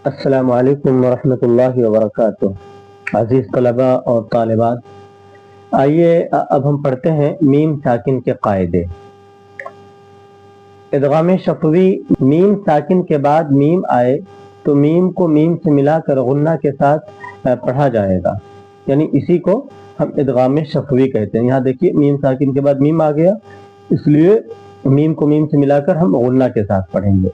السلام علیکم ورحمۃ اللہ وبرکاتہ۔ عزیز طلباء اور طالبات، آئیے اب ہم پڑھتے ہیں میم ساکن کے قاعدے۔ ادغام شفوی، میم ساکن کے بعد میم آئے تو میم کو میم سے ملا کر غنہ کے ساتھ پڑھا جائے گا، یعنی اسی کو ہم ادغام شفوی کہتے ہیں۔ یہاں دیکھیے میم ساکن کے بعد میم آ گیا، اس لیے میم کو میم سے ملا کر ہم غنہ کے ساتھ پڑھیں گے۔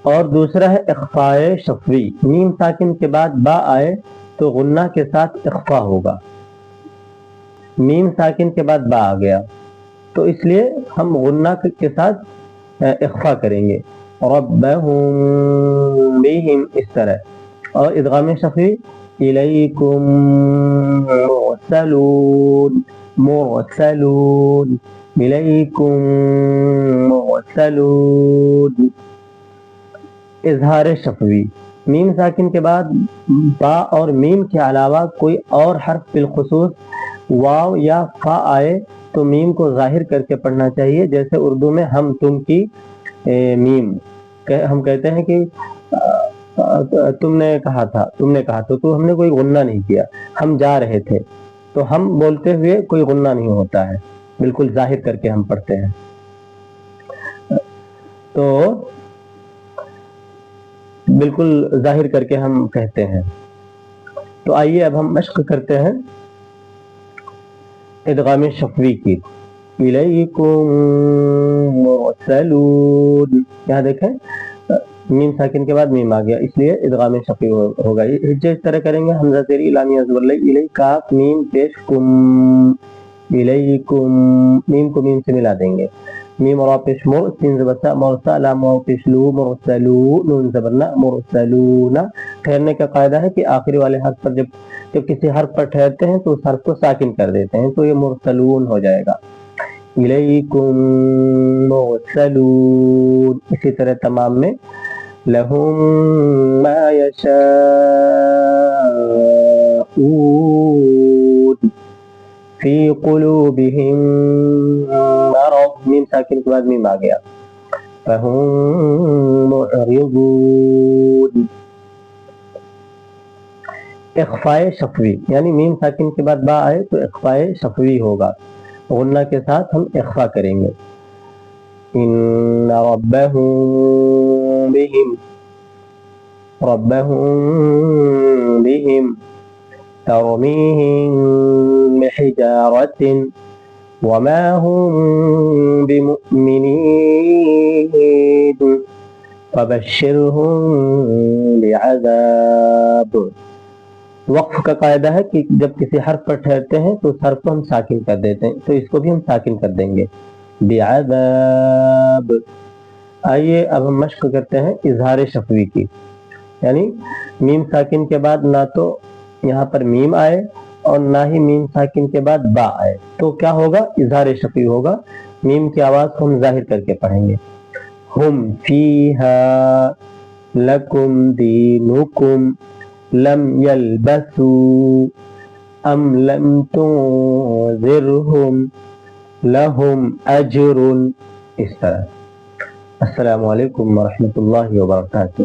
اور دوسرا ہے اخفاء شفوی، میم ساکن کے بعد با آئے تو غنہ کے ساتھ اخفاء ہوگا۔ میم ساکن کے بعد با آ گیا تو اس لیے ہم غنہ کے ساتھ اخفاء کریں گے، ربہم بہم، اس طرح۔ اور ادغام شفوی، الیکم مرسلون، مرسلون، الیکم مرسلون۔ اظہار شفوی، میم ساکن کے بعد با اور میم کے علاوہ کوئی اور حرف بالخصوص واو یا فا آئے تو میم کو ظاہر کر کے پڑھنا چاہیے، جیسے اردو میں ہم تم کی میم، ہم کہتے ہیں کہ تم نے کہا تھا تو ہم نے کوئی غنہ نہیں کیا، ہم جا رہے تھے تو ہم بولتے ہوئے کوئی غنہ نہیں ہوتا ہے، بالکل ظاہر کر کے ہم پڑھتے ہیں۔ تو بالکل ظاہر کر کے ہم کہتے ہیں۔ تو آئیے اب ہم مشق کرتے ہیں ادغام شفوی کی۔ الیکم مرسلون، یہاں دیکھیں میم ساکن کے بعد میم آ گیا، اس لیے ادغام شفوی ہوگا۔ اس طرح کریں گے، حمزہ زیری لامی ازبر الی، کاف میم پیش کم، الیکم، میم کو میم سے ملا دیں گے، میم را پیش مر، سین زبر سا، مرسا، لام واو پیش لو، مرسلو، نون زبر نا، مرسلون۔ ٹھہرنے کا قاعدہ ہے کہ آخری والے حرف پر جب کسی حرف پر ٹھہرتے ہیں تو اس حرف کو ساکن کر دیتے ہیں، تو یہ مرسلون ہو جائے گا، الیکم مرسلون۔ اسی طرح تمام میں، لہم ما یشاءون فی قلوبہم مرض، میم ساکن کے بعد میم آ گیا، فہم معرضون۔ اخفاء شفوی، یعنی میم ساکن کے بعد با آئے تو اخفاء شفوی ہوگا، غنہ کے ساتھ ہم اخفاء کریں گے۔ ان ربہم بہم، ربہم بہم، ترمیہم بحجارۃ وما ہم بمؤمنین فبشرہم بعذاب۔ وقف کا قاعدہ ہے کہ جب کسی حرف پر ٹھہرتے ہیں تو اس حرف کو ہم ساکن کر دیتے ہیں، تو اس کو بھی ہم ساکن کر دیں گے، بعذاب۔ آئیے اب ہم مشق کرتے ہیں اظہار شفوی کی، یعنی میم ساکن کے بعد نہ تو یہاں پر میم آئے اور نہ ہی میم ساکن کے بعد با آئے، تو کیا ہوگا؟ اظہار شفوی ہوگا، میم کی آواز کو ہم ظاہر کر کے پڑھیں گے۔ ہم فیہا لکم دینکم لم یلبثوا ام لم تنذرہم لہم اجر، اس طرح۔ السلام علیکم ورحمۃ اللہ وبرکاتہ۔